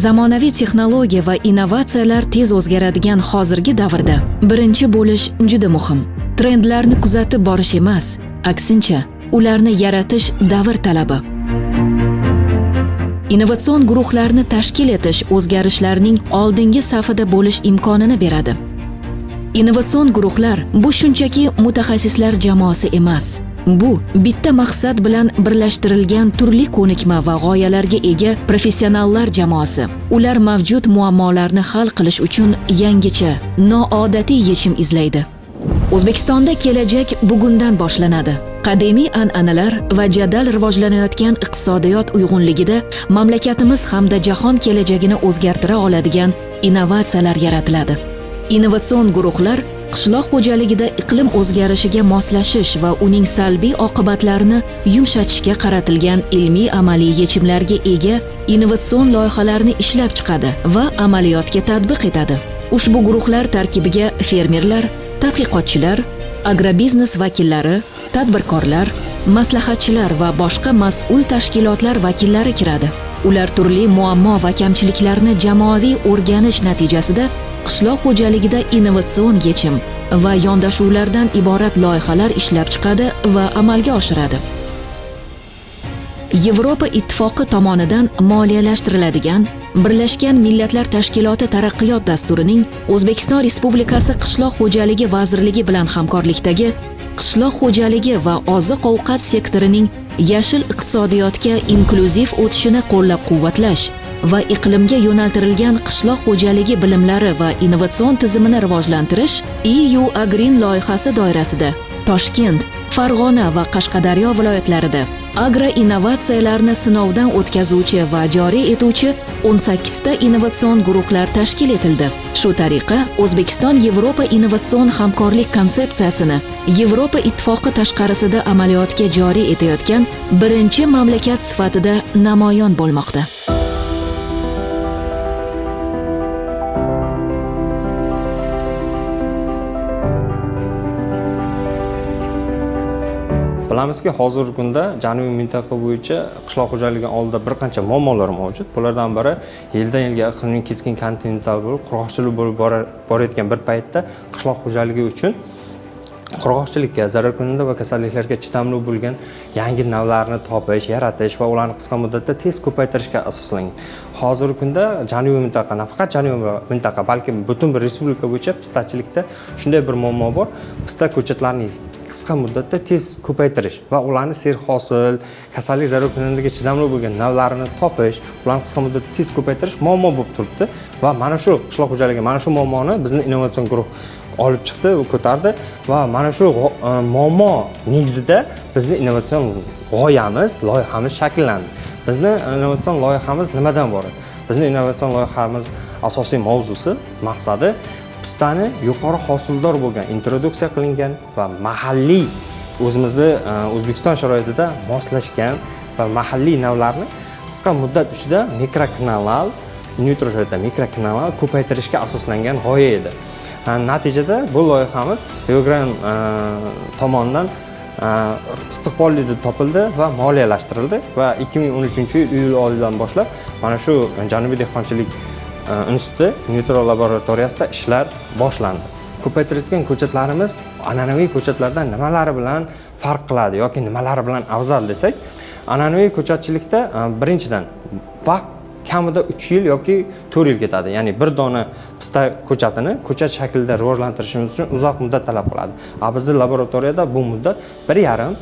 Zamonaviy texnologiya va innovatsiyalar tez o'zgaradigan hozirgi davrda birinchi bo'lish juda muhim. Trendlarni kuzatib borish emas, aksincha, ularni yaratish davr talabi. Innovatsion guruhlarni tashkil etish o'zgarishlarning oldingi safida bo'lish imkonini beradi. Innovatsion guruhlar bu shunchaki mutaxassislar jamoasi emas. Bu bitta maqsad bilan birlashtirilgan turli ko'nikma va g'oyalarga ega professionallar jamoasi. Ular mavjud muammolarni hal qilish uchun yangicha, noodatiy yechim izlaydi. O'zbekistonda kelajak bugundan boshlanadi. Qadimiy an'analar va jadal rivojlanayotgan iqtisodiyot uyg'unligida mamlakatimiz hamda jahon kelajagini o'zgartira oladigan innovatsiyalar yaratiladi. Innovatsion guruhlar qishloq xo'jaligida iqlim o'zgarishiga moslashish va uning salbiy oqibatlarini yumshatishga qaratilgan ilmiy amaliy yechimlarga ega innovatsion loyihalarni ishlab chiqadi va amaliyotga tatbiq etadi. Ushbu guruhlar tarkibiga fermerlar, tadqiqotchilar, agrobiznes vakillari, tadbirkorlar, maslahatchilar va boshqa mas'ul tashkilotlar vakillari kiradi. Ular turli muammo va kamchiliklarni jamoaviy o'rganish natijasida qishloq xo'jaligida innovatsion yechim va yondashuvlardan iborat loyihalar ishlab chiqadi va amalga oshiradi. Yevropa Ittifoqi tomonidan moliyalashtiriladigan Birlashgan Millatlar Tashkiloti taraqqiyot dasturining O'zbekiston Respublikasi Qishloq xo'jaligi vazirligi bilan hamkorlikdagi qishloq xo'jaligi va oziq-ovqat sektorining yashil iqtisodiyotga inklyuziv o'tishini qo'llab-quvvatlash va iqlimga yo'naltirilgan qishloq xo'jaligi bilimlari va innovatsion tizimini rivojlantirish EU Agreen loyihasi doirasida Toshkent, Farg'ona va Qashqadaryo viloyatlarida agro-innovatsiyalarni sinovdan o'tkazuvchi va joriy etuvchi 18 ta innovatsion guruhlar tashkil etildi. Shu tariqa O'zbekiston Yevropa innovatsion hamkorlik konsepsiyasini Yevropa Ittifoqi tashqarisida amaliyotga joriy etayotgan birinchi mamlakat sifatida namoyon bo'lmoqda. Bilamizki, hozirgi kunda janubiy mintaqa bo'yicha qishloq xo'jaligi oldida bir qancha muammolar mavjud. Bulardan biri yildan yilga iqlimning keskin kontinental bo'lib, qurg'oqchilik bo'lib borayotgan bir paytda qishloq xo'jaligi uchun qurg'oqchilikka, zararkunanda va kasalliklarga chidamli bo'lgan yangi navlarni topish, yaratish va ularni qisqa muddatda tez ko'paytirishga asoslangan. Hozirgi kunda janubiy mintaqa, nafaqat janubiy mintaqa, balki butun bir respublika bo'yicha pistachilikda shunday bir muammo bor. Pista ko'chatlarini qisqa muddatda tez ko'paytirish va ularni serhosil, kasallik zararkunandaga chidamli bo'lgan navlarini topish, ularni qisqa muddatda tez ko'paytirish muammo bo'lib turibdi va mana shu qishloq xo'jaligi, mana shu muammoni bizning innovatsion guruh olib chiqdi, ko'tardi va mana shu muammo negizida bizning innovatsion loyihamiz shakllandi. Bizning innovatsion loyihamiz nimadan iborat? Bizning innovatsion loyihamiz asosiy mavzusi, maqsadi pistani yuqori hosildor bo'lgan, introduksiya qilingan va mahalliy o'zimizni O'zbekiston sharoitida moslashgan va mahalliy navlarni qisqa muddat ichida mikrokanal ko'paytirishga asoslangan g'oya edi. Natijada bu loyihamiz Agreen tomonidan istiqbolli deb topildi va moliyalashtirildi va 2013-yil iyul oyidan boshlab mana shu Janubiy dehqonchilik instituti Newton laboratoriyasida ishlar boshlandi. Ko'paytirilgan ko'chatlarimiz an'anaviy ko'chatlardan nimalari bilan farq qiladi yoki nimalari bilan afzal desak, an'anaviy ko'chatchilikda birinchidan vaqt kamida 3 yil yoki 4 yil ketadi. Ya'ni bir dona pista ko'chatini ko'chat shaklida rivojlantirishimiz uchun uzoq muddat talab qiladi. Bizning laboratoriyada bu muddat 1,5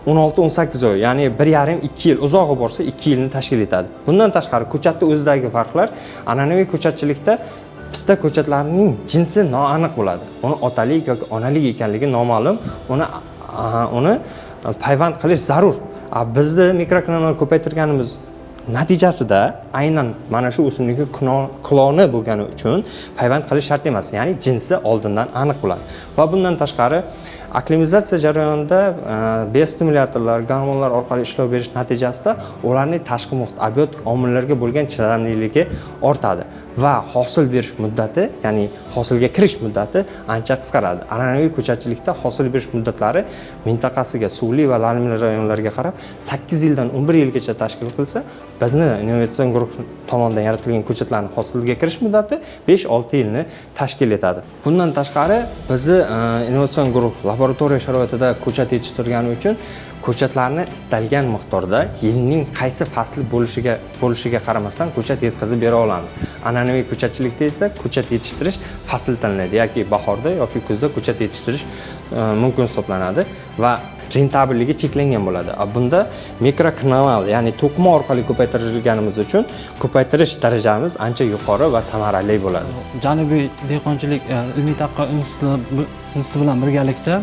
16-18 oy, ya'ni 1,5-2 yil, uzog'i borsa 2 yilni tashkil etadi. Bundan tashqari ko'chatda o'zidagi farqlar an'anaviy ko'chatchilikda pista ko'chatlarining jinsi noaniq bo'ladi. Uni otalik yoki onalik ekanligi noma'lum, uni payvand qilish zarur. Bizda mikrokanallar ko'paytirganimiz natijasida aynan mana shu o'simlikning kloni bo'lgani uchun payvand qilish shart emas, ya'ni jinsi oldindan aniq bo'ladi. Va bundan tashqari Aklimatizatsiya jarayonida biostimulyatorlar, gormonlar orqali ishlov berish natijasida ularning tashqi muhit, abiotik omillarga bo'lgan chidamliligi ortadi va hosil berish muddati, ya'ni hosilga kirish muddati ancha qisqaradi. An'anaviy ko'chatchilikda hosil berish muddatlari mintaqasiga, suvli va lavli rayonlarga qarab 8 yildan 11 yilgacha tashkil qilsa, bizni innovatsion guruh tomonidan yaratilgan ko'chatlarning hosilga kirish muddati 5-6 yilni tashkil etadi. Bundan tashqari bizni innovatsion guruh laboratoriya sharoitida ko'chat yetishtirgani uchun ko'chatlarni istalgan miqdorda yilning qaysi fasli bo'lishiga qaramasdan ko'chat yetkazib bera olamiz. An'anaviy ko'chatchilikda esa ko'chat yetishtirish fasl tanlanadi, yoki bahorda yoki kuzda ko'chat yetishtirish mumkin hisoblanadi va rentabelligi cheklangan bo'ladi. Bunda mikrokanal, ya'ni to'qima orqali ko'paytirilganimiz uchun ko'paytirish darajamiz ancha yuqori va samarali bo'ladi. Janubiy dehqonchilik ilmiy tadqiqot instituti bilan birgalikda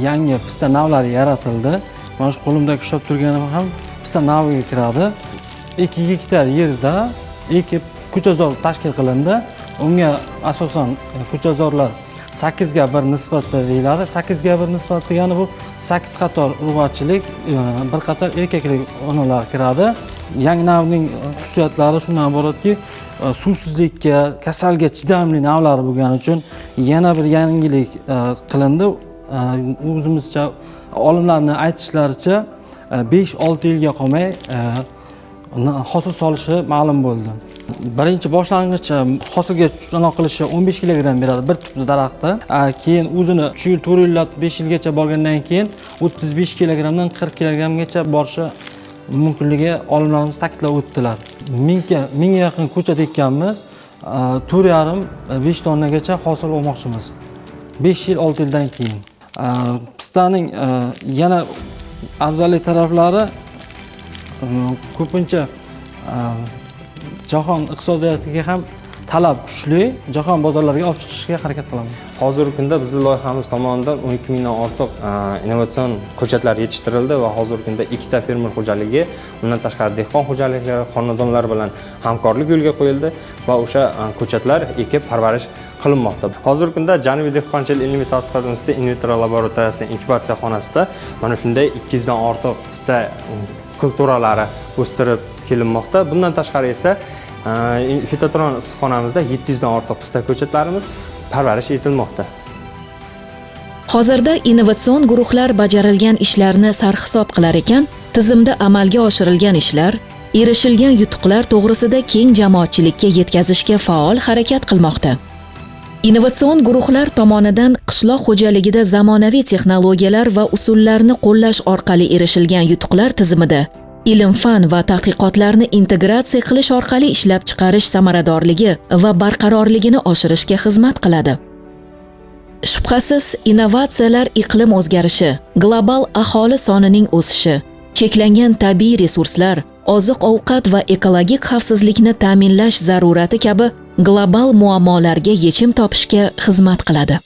yangi pista navlari yaratildi. Mana shu qo'limda ushlab turganim ham pista naviga kiradi. 2 gektar yerda ekib ko'chazor tashkil qilindi. Unga asosan ko'chazorlar 8:1 nisbatda deyiladi. 8:1 nisbat degani bu 8 qator urg'ochilik, bir qator erkaklik onalar kiradi. Yangi navning xususiyatlari shundan iboratki, suvsizlikka, kasalga chidamli navlari bo'lgani uchun yana bir yangilik qilindi. O'zimizcha olimlarning aytishlaricha 5-6 yilga qolmay hosil solishi ma'lum bo'ldi. Birinchi boshlang'ich hosilga tushanoq qilishi 15 kilogramm beradi bir tutli daraxtda. Keyin o'zini 3 yil, 4 yillab 5 yilgacha borgandan keyin 35 kilogramdan 40 kilogrammgacha borishi mumkinligi olimlarimiz ta'kidlab o'tdilar. 1000 ga yaqin ko'chat ekkanmiz. 4,5-5 tonnagacha hosil olmoqchimiz. 5 yil, 6 yildan keyin. Pistaning yana afzallik taraflari ko'pincha jahon iqtisodiyotiga ham talab kuchli, jahon bozorlariga olib chiqishga harakat qilamiz. Hozirgi kunda bizning loyihamiz tomonidan 12 mingdan ortiq innovatsion ko'chatlar yetishtirildi va hozirgi kunda 2 ta fermer xo'jaligi, undan tashqari dehqon xo'jaliklari, xonadonlar bilan hamkorlik yo'lga qo'yildi va o'sha ko'chatlar ekib parvarish qilinmoqda. Hozirgi kunda Janubiy dehqonchilik ilmiy tadqiqot instituti Invitra laboratoriyasi inkubatsiya xonasida mana shunday 200 dan ortiq pista kulturalari o'stirib kelinmoqda. Bundan tashqari esa Fitotron issiqxonamizda 700 dan ortiq pista ko'chatlarimiz parvarish etilmoqda. Hozirda innovatsion guruhlar bajarilgan ishlarni sarhisob qilar ekan, tizimda amalga oshirilgan ishlar, erishilgan yutuqlar to'g'risida keng jamoatchilikka yetkazishga faol harakat qilmoqda. Innovatsion guruhlar tomonidan qishloq xo'jaligida zamonaviy texnologiyalar va usullarni qo'llash orqali erishilgan yutuqlar tizimida ilm-fan va tadqiqotlarni integratsiya qilish orqali ishlab chiqarish samaradorligi va barqarorligini oshirishga xizmat qiladi. Shubhasiz, innovatsiyalar iqlim o'zgarishi, global aholi sonining o'sishi, cheklangan tabiiy resurslar, oziq-ovqat va ekologik xavfsizlikni ta'minlash zarurati kabi global muammolarga yechim topishga xizmat qiladi.